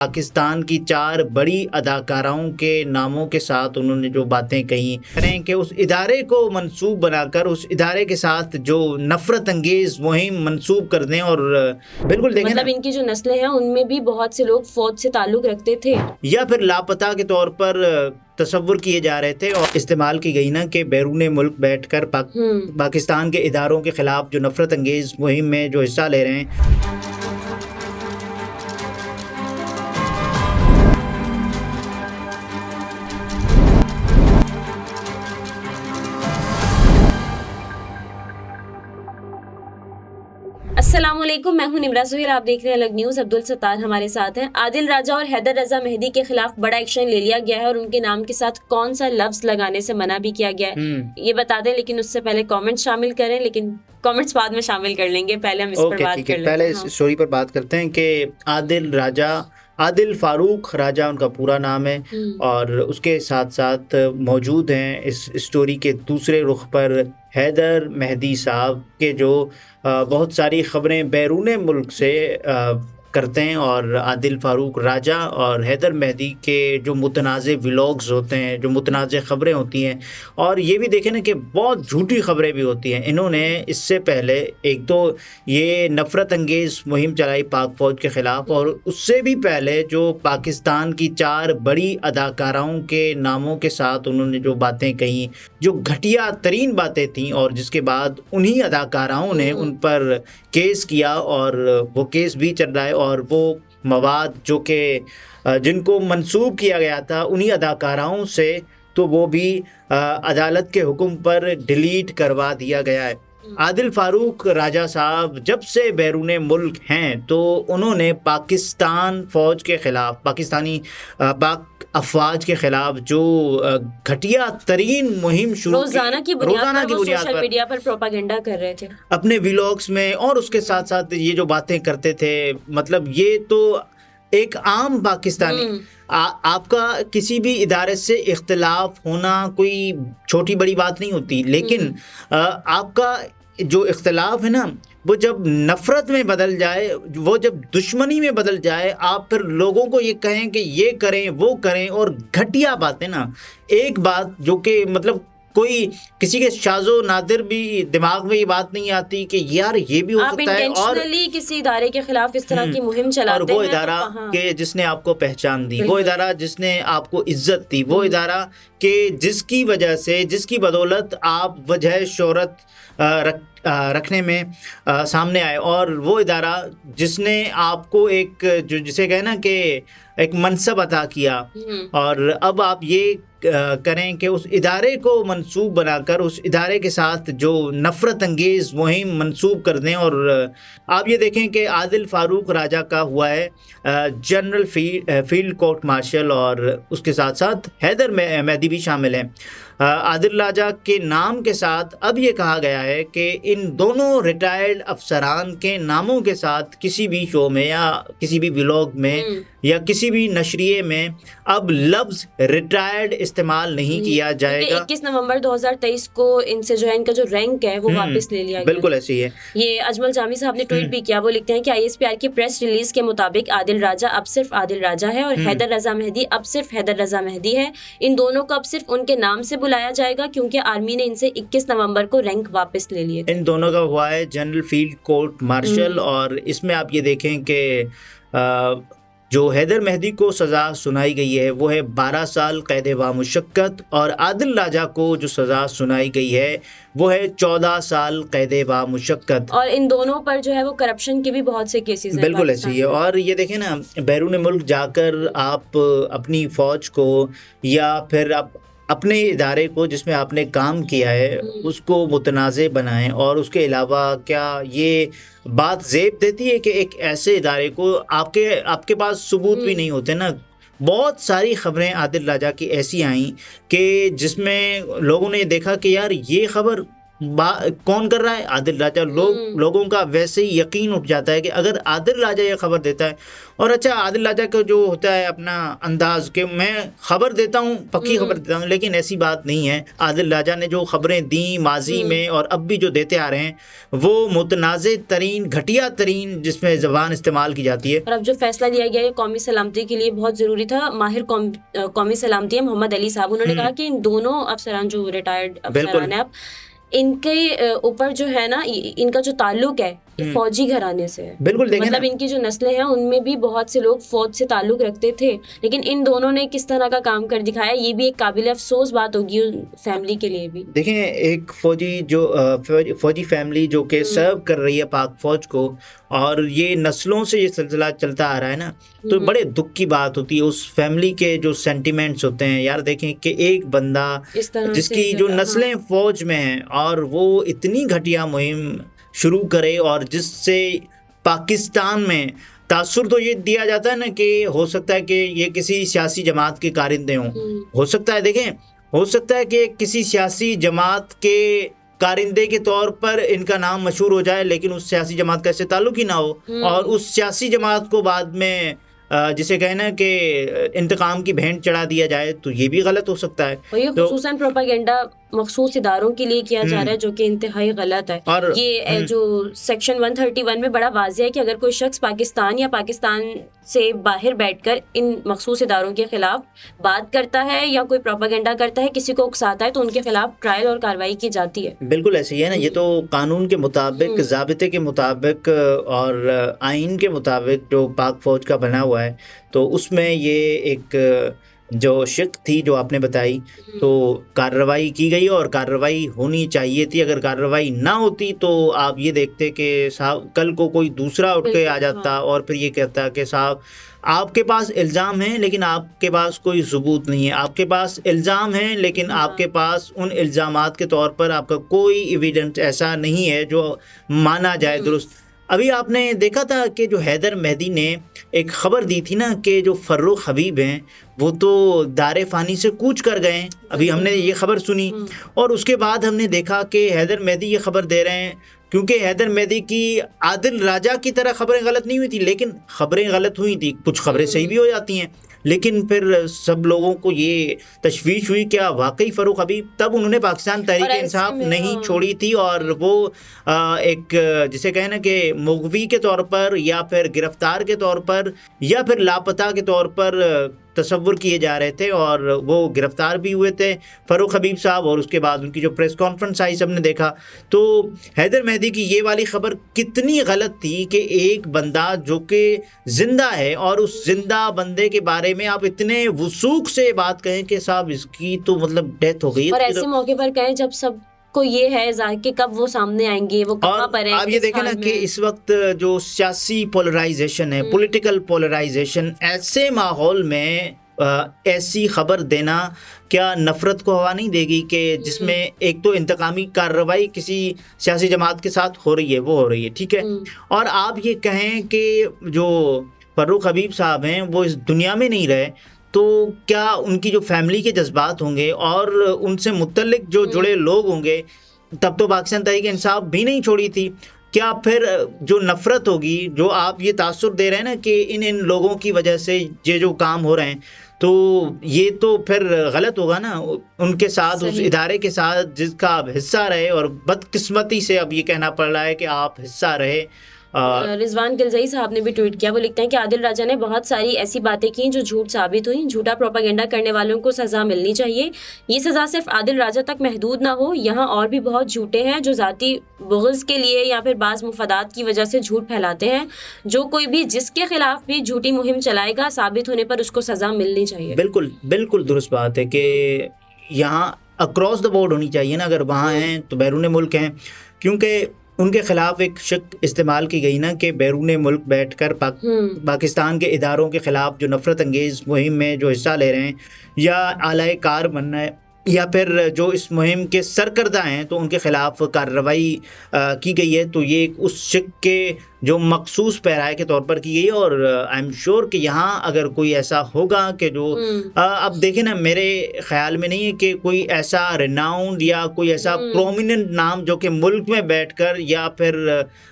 پاکستان کی 4 بڑی اداکاراؤں کے ناموں کے ساتھ انہوں نے جو باتیں کہیں کریں کہ اس ادارے کو منسوب بنا کر اس ادارے کے ساتھ جو نفرت انگیز مہم منسوب کر دیں، اور بالکل دیکھیں مطلب ان کی جو نسلیں ہیں ان میں بھی بہت سے لوگ فوج سے تعلق رکھتے تھے یا پھر لاپتہ کے طور پر تصور کیے جا رہے تھے، اور استعمال کی گئی نا کہ بیرون ملک بیٹھ کر پاکستان کے اداروں کے خلاف جو نفرت انگیز مہم میں جو حصہ لے رہے ہیں۔ السلام علیکم، میں ہوں نمرہ سہیل، آپ دیکھ رہے ہیں الگ نیوز۔ عبدالستار ہمارے ساتھ ہیں۔ عادل راجہ اور حیدر رضا مہدی کے خلاف بڑا ایکشن لے لیا گیا ہے اور ان کے نام کے ساتھ کون سا لفظ لگانے سے منع بھی کیا گیا ہے یہ بتا دیں، لیکن اس سے پہلے کامنٹس شامل کریں، لیکن کامنٹس بعد میں شامل کر لیں گے، پہلے ہم اس پر بات کر لیتے ہیں۔ پہلے اس اسٹوری پر بات کرتے ہیں کہ عادل فاروق راجہ ان کا پورا نام ہے، اور اس کے ساتھ ساتھ موجود ہیں اس اسٹوری کے دوسرے رخ پر حیدر مہدی صاحب کے جو بہت ساری خبریں بیرون ملک سے کرتے ہیں، اور عادل فاروق راجہ اور حیدر مہدی کے جو متنازع ولاگز ہوتے ہیں، جو متنازع خبریں ہوتی ہیں، اور یہ بھی دیکھیں نا کہ بہت جھوٹی خبریں بھی ہوتی ہیں۔ انہوں نے اس سے پہلے ایک تو یہ نفرت انگیز مہم چلائی پاک فوج کے خلاف، اور اس سے بھی پہلے جو پاکستان کی 4 بڑی اداکاراؤں کے ناموں کے ساتھ انہوں نے جو باتیں کہیں، جو گھٹیا ترین باتیں تھیں، اور جس کے بعد انہی اداکاراؤں نے ان پر کیس کیا، اور وہ کیس بھی چل رہا ہے، اور وہ مواد جو کہ جن کو منسوب کیا گیا تھا انہی اداکاراؤں سے، تو وہ بھی عدالت کے حکم پر ڈیلیٹ کروا دیا گیا ہے۔ عادل فاروق راجہ صاحب جب سے بیرون ملک ہیں تو انہوں نے پاکستان فوج کے خلاف، پاکستانی پاک افواج کے خلاف جو گھٹیا ترین مہم شروع روزانہ کی بنیاد پر سوشل میڈیا پر پروپیگنڈا کر رہے تھے اپنے ولاگز میں، اور اس کے ساتھ ساتھ یہ جو باتیں کرتے تھے، مطلب یہ تو ایک عام پاکستانی، آپ کا کسی بھی ادارے سے اختلاف ہونا کوئی چھوٹی بڑی بات نہیں ہوتی، لیکن آپ کا جو اختلاف ہے نا، وہ جب نفرت میں بدل جائے، وہ جب دشمنی میں بدل جائے، آپ پھر لوگوں کو یہ کہیں کہ یہ کریں وہ کریں، اور گھٹیا باتیں نا، ایک بات جو کہ مطلب کوئی کسی کے شاذ و نادر بھی دماغ میں یہ بات نہیں آتی کہ یار یہ بھی ہو سکتا ہے، اور کسی ادارے کے خلاف اس طرح کی مہم چلاتے ہیں، اور وہ ادارہ کہ جس نے آپ کو پہچان دی، وہ ادارہ جس نے آپ کو عزت دی، وہ ادارہ کہ جس کی وجہ سے، جس کی بدولت آپ وجہ شہرت رکھنے میں سامنے آئے، اور وہ ادارہ جس نے آپ کو ایک جو جسے کہے نا کہ ایک منصب عطا کیا، اور اب آپ یہ کریں کہ اس ادارے کو منسوب بنا کر اس ادارے کے ساتھ جو نفرت انگیز مہم منسوب کر دیں۔ اور آپ یہ دیکھیں کہ عادل فاروق راجہ کا ہوا ہے جنرل فیلڈ کورٹ مارشل، اور اس کے ساتھ ساتھ حیدر مہدی بھی شامل ہیں۔ عادل راجہ کے نام کے ساتھ اب یہ کہا گیا ہے کہ ان دونوں ریٹائرڈ افسران کے ناموں کے ساتھ کسی بھی شو میں یا کسی بھی ولاگ میں یا کسی بھی نشریے میں اب لفظ ریٹائرڈ استعمال نہیں کیا جائے گا۔ 21 نومبر 2023 کو ان سے جو ہے ان کا جو رینک ہے وہ واپس لے لیا گیا۔ بالکل ایسی ہے۔ یہ اجمل جامی صاحب نے ٹویٹ بھی کیا، وہ لکھتے ہیں کہ ISPR کی پریس ریلیز کے مطابق عادل راجہ اب صرف عادل راجہ ہے، اور حیدر رضا مہدی اب صرف حیدر رضا مہدی ہے۔ ان دونوں کو اب صرف ان کے نام سے بلایا جائے گا کیونکہ آرمی نے ان سے 21 نومبر کو رینک واپس لے لیے تھے۔ ان دونوں کا ہوا ہے جنرل فیلڈ کورٹ مارشل، اور اس میں آپ یہ دیکھیں کہ جو حیدر مہدی کو سزا سنائی گئی ہے وہ ہے 12 سال قید بامشقت، اور عادل راجہ کو جو سزا سنائی گئی ہے وہ ہے 14 سال قید بامشقت، اور ان دونوں پر جو ہے وہ کرپشن کے بھی بہت سے کیسز ہیں۔ بالکل ایسی ہے۔ اور یہ دیکھیں نا، بیرون ملک جا کر آپ اپنی فوج کو یا پھر اپنے ادارے کو جس میں آپ نے کام کیا ہے اس کو متنازع بنائیں، اور اس کے علاوہ کیا یہ بات زیب دیتی ہے کہ ایک ایسے ادارے کو آپ کے پاس ثبوت بھی نہیں ہوتے نا۔ بہت ساری خبریں عادل راجہ کی ایسی آئیں کہ جس میں لوگوں نے دیکھا کہ یار یہ خبر کون کر رہا ہے؟ عادل راجہ. لوگوں کا ویسے ہی یقین اٹھ جاتا ہے کہ اگر عادل راجہ یہ خبر دیتا ہے. اور اچھا عادل راجہ کا جو ہوتا ہے اپنا انداز کہ میں خبر دیتا ہوں، پکی خبر دیتا ہوں، لیکن ایسی بات نہیں ہے. عادل راجہ نے جو خبریں دیں ماضی میں اور اب بھی جو دیتے آ رہے ہیں وہ متنازع ترین، گھٹیا ترین جس میں زبان استعمال کی جاتی ہے. اور اب جو فیصلہ لیا گیا ہے قومی سلامتی کے لیے بہت ضروری تھا. ماہر قومی سلامتی ہے محمد علی صاحب، انہوں نے کہا کہ ان دونوں افسران جو ریٹائرڈ افسران ہیں اب ان کے اوپر جو ہے نا ان کا جو تعلق ہے فوجی گھرانے سے ہے. بالکل، مطلب ان کی جو نسلیں ہیں ان میں بھی بہت سے لوگ فوج سے تعلق رکھتے تھے، لیکن ان دونوں نے کس طرح کا کام کر دکھایا. یہ بھی ایک قابل افسوس بات ہوگی فیملی کے لیے بھی. دیکھیں ایک فوجی فیملی جو کہ سرو کر رہی ہے پاک فوج کو، اور یہ نسلوں سے یہ سلسلہ چلتا آ رہا ہے نا، تو بڑے دکھ کی بات ہوتی ہے. اس فیملی کے جو سینٹیمنٹس ہوتے ہیں یار، دیکھیں کہ ایک بندہ جس کی جو نسلیں فوج میں ہیں اور وہ اتنی گھٹیا مہم شروع کرے، اور جس سے پاکستان میں تاثر تو یہ دیا جاتا ہے نا کہ ہو سکتا ہے کہ یہ کسی سیاسی جماعت کے کارندے ہوں. ہو سکتا ہے، دیکھیں ہو سکتا ہے کہ کسی سیاسی جماعت کے کارندے کے طور پر ان کا نام مشہور ہو جائے، لیکن اس سیاسی جماعت کا اس سے تعلق ہی نہ ہو، اور اس سیاسی جماعت کو بعد میں جسے کہنا کہ انتقام کی بھینٹ چڑھا دیا جائے، تو یہ بھی غلط ہو سکتا ہے. یہ خصوصاً پروپیگنڈا مخصوص اداروں کے لیے کیا جا رہا ہے جو کہ انتہائی غلط ہے. یہ جو سیکشن 131 میں بڑا واضح ہے کہ اگر کوئی شخص پاکستان یا پاکستان سے باہر بیٹھ کر ان مخصوص اداروں کے خلاف بات کرتا ہے یا کوئی پروپیگنڈا کرتا ہے، کسی کو اکساتا ہے، تو ان کے خلاف ٹرائل اور کارروائی کی جاتی ہے. بالکل ایسے ہی ہے نا. یہ تو قانون کے مطابق، ضابطے کے مطابق اور آئین کے مطابق جو پاک فوج کا بنا ہوا ہے، تو اس میں یہ ایک جو شق تھی جو آپ نے بتائی، تو کارروائی کی گئی اور کارروائی ہونی چاہیے تھی. اگر کارروائی نہ ہوتی تو آپ یہ دیکھتے کہ صاحب کل کو کوئی دوسرا اٹھ کے آ جاتا اور پھر یہ کہتا کہ صاحب آپ کے پاس الزام ہیں لیکن آپ کے پاس کوئی ثبوت نہیں ہے، آپ کے پاس الزام ہیں لیکن آپ کے پاس ان الزامات کے طور پر آپ کا کوئی ایویڈنس ایسا نہیں ہے جو مانا جائے درست. ابھی آپ نے دیکھا تھا کہ جو حیدر مہدی نے ایک خبر دی تھی نا کہ جو فروخ حبیب ہیں وہ تو دار فانی سے کوچ کر گئے ہیں. ابھی ہم نے یہ خبر سنی اور اس کے بعد ہم نے دیکھا کہ حیدر مہدی یہ خبر دے رہے ہیں کیونکہ حیدر مہدی کی عادل راجہ کی طرح خبریں غلط نہیں ہوئی تھی، لیکن خبریں غلط ہوئی تھی. کچھ خبریں صحیح بھی ہو جاتی ہیں، لیکن پھر سب لوگوں کو یہ تشویش ہوئی کیا واقعی فروخ حبیب. تب انہوں نے پاکستان تحریک انصاف نہیں چھوڑی تھی، اور وہ ایک جسے کہنا کہ مغوی کے طور پر یا پھر گرفتار کے طور پر یا پھر لاپتہ کے طور پر تصور کیے جا رہے تھے، اور وہ گرفتار بھی ہوئے تھے فروخ حبیب صاحب. اور اس کے بعد ان کی جو پریس کانفرنس آئی سب نے دیکھا. تو حیدر مہدی کی یہ والی خبر کتنی غلط تھی کہ ایک بندہ جو کہ زندہ ہے اور اس زندہ بندے کے بارے میں آپ اتنے وثوق سے بات کہیں کہ صاحب اس کی تو مطلب ڈیتھ ہو گئی، اور ایسے موقع پر کہیں جب سب کو یہ ہے کہ کب وہ سامنے آئیں گے، وہ کہاں پر ہیں. آپ یہ دیکھیں نا کہ اس وقت جو سیاسی پولرائزیشن ہے، پولیٹیکل پولرائزیشن، ایسے ماحول میں ایسی خبر دینا کیا نفرت کو ہوا نہیں دے گی کہ جس میں ایک تو انتقامی کارروائی کسی سیاسی جماعت کے ساتھ ہو رہی ہے، وہ ہو رہی ہے، ٹھیک ہے، اور آپ یہ کہیں کہ جو فروخ حبیب صاحب ہیں وہ اس دنیا میں نہیں رہے، تو کیا ان کی جو فیملی کے جذبات ہوں گے اور ان سے متعلق جو جڑے لوگ ہوں گے، تب تو پاکستان تحریک انصاف بھی نہیں چھوڑی تھی. کیا پھر جو نفرت ہوگی، جو آپ یہ تاثر دے رہے ہیں نا کہ ان لوگوں کی وجہ سے یہ جو کام ہو رہے ہیں، تو یہ تو پھر غلط ہوگا نا ان کے ساتھ، اس ادارے کے ساتھ جس کا آپ حصہ رہے، اور بدقسمتی سے اب یہ کہنا پڑ رہا ہے کہ آپ حصہ رہے. رضوان گلزئی صاحب نے بھی ٹویٹ کیا، وہ لکھتے ہیں کہ عادل راجہ نے بہت ساری ایسی باتیں کی جو جھوٹ ثابت ہوئیں. جھوٹا پروپیگنڈا کرنے والوں کو سزا ملنی چاہیے. یہ سزا صرف عادل راجہ تک محدود نہ ہو، یہاں اور بھی بہت جھوٹے ہیں جو ذاتی بغض کے لیے یا پھر بعض مفادات کی وجہ سے جھوٹ پھیلاتے ہیں. جو کوئی بھی جس کے خلاف بھی جھوٹی مہم چلائے گا، ثابت ہونے پر اس کو سزا ملنی چاہیے. بالکل بالکل درست بات ہے کہ یہاں اکراس دا بورڈ ہونی چاہیے نا. اگر وہاں ہیں تو بیرون ملک ہیں، کیونکہ ان کے خلاف ایک شق استعمال کی گئی نا کہ بیرون ملک بیٹھ کر پاکستان کے اداروں کے خلاف جو نفرت انگیز مہم میں جو حصہ لے رہے ہیں یا اعلی کار بننا ہے یا پھر جو اس مہم کے سرکردہ ہیں تو ان کے خلاف کارروائی کی گئی ہے. تو یہ اس شق کے جو مخصوص پیرائے کے طور پر کی گئی. اور آئی ایم شیور کہ یہاں اگر کوئی ایسا ہوگا کہ جو اب دیکھیں نا, میرے خیال میں نہیں ہے کہ کوئی ایسا ریناؤنڈ یا کوئی ایسا پرومیننٹ نام جو کہ ملک میں بیٹھ کر یا پھر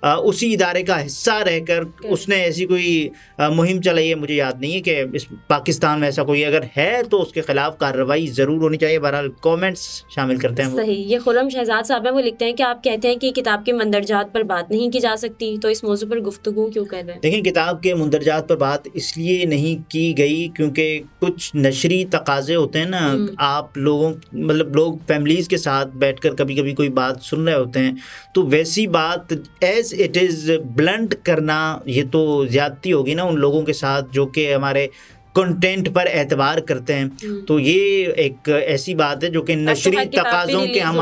اسی ادارے کا حصہ رہ کر اس نے ایسی کوئی مہم چلائی ہے. مجھے یاد نہیں ہے کہ اس پاکستان میں ایسا کوئی اگر ہے تو اس کے خلاف کارروائی ضرور ہونی چاہیے. بہرحال کومنٹس شامل کرتے ہیں. صحیح. یہ خرم شہزاد صاحب ہیں, وہ لکھتے ہیں کہ آپ کہتے ہیں کہ کتاب کے مندرجات پر بات نہیں کی جا سکتی, تو اس موضوع پر گفتگو کیوں کر رہے ہیں؟ دیکھیں, کتاب کے مندرجات پر بات اس لیے نہیں کی گئی کیونکہ کچھ نشری تقاضے ہوتے ہیں نا. آپ لوگوں مطلب لوگ فیملیز کے ساتھ بیٹھ کر کبھی کبھی کوئی بات سن رہے ہوتے ہیں, تو ویسی بات ایز اٹ از بلنٹ کرنا یہ تو زیادتی ہوگی نا ان لوگوں کے ساتھ جو کہ ہمارے کنٹینٹ پر اعتبار کرتے ہیں. تو یہ ایک ایسی بات ہے جو کہ نشری تقاضوں کے ہم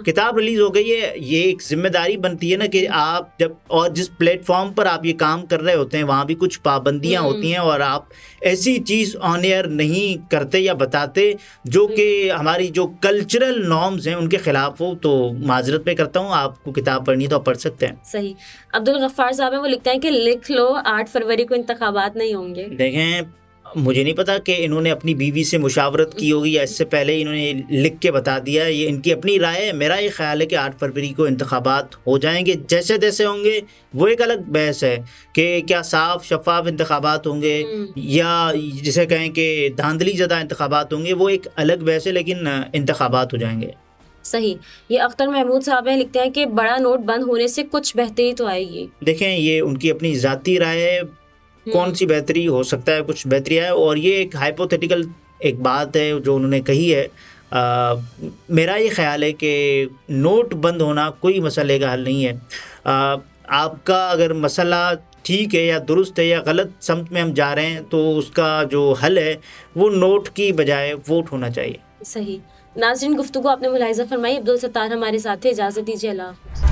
کتاب ریلیز ہو گئی ہے, یہ ایک ذمہ داری بنتی ہے نا کہ آپ جب اور جس پلیٹ فارم پر آپ یہ کام کر رہے ہوتے ہیں وہاں بھی کچھ پابندیاں ہوتی ہیں, اور آپ ایسی چیز آن ایئر نہیں کرتے یا بتاتے جو کہ ہماری جو کلچرل نارمز ہیں ان کے خلاف ہو. تو معذرت پہ کرتا ہوں, آپ کو کتاب پڑھنی تو آپ پڑھ سکتے ہیں. صحیح. عبدالغفار صاحب ہیں, وہ لکھتے ہیں کہ لکھ لو 8 فروری کو انتخابات نہیں ہوں گے. دیکھیں, مجھے نہیں پتا کہ انہوں نے اپنی بیوی سے مشاورت کی ہوگی یا اس سے پہلے انہوں نے لکھ کے بتا دیا. یہ ان کی اپنی رائے ہے. میرا یہ خیال ہے کہ 8 فروری کو انتخابات ہو جائیں گے. جیسے جیسے ہوں گے وہ ایک الگ بحث ہے کہ کیا صاف شفاف انتخابات ہوں گے یا جسے کہیں کہ دھاندلی زدہ انتخابات ہوں گے, وہ ایک الگ بحث ہے, لیکن انتخابات ہو جائیں گے. صحیح. یہ اختر محمود صاحب ہیں, لکھتے ہیں کہ بڑا نوٹ بند ہونے سے کچھ بہتری تو آئے گی. دیکھیں, یہ ان کی اپنی ذاتی رائے ہے, کون سی بہتری ہو سکتا ہے, کچھ بہتری ہے, اور یہ ایک ہائپوتھیٹیکل ایک بات ہے جو انہوں نے کہی ہے. میرا یہ خیال ہے کہ نوٹ بند ہونا کوئی مسئلے کا حل نہیں ہے. آپ کا اگر مسئلہ ٹھیک ہے یا درست ہے یا غلط سمت میں ہم جا رہے ہیں تو اس کا جو حل ہے وہ نوٹ کی بجائے ووٹ ہونا چاہیے. صحیح. ناظرین, گفتگو آپ نے ملاحظہ فرمائی. عبدالستار ہمارے ساتھ تھے. اجازت دیجیے. اللہ حافظ.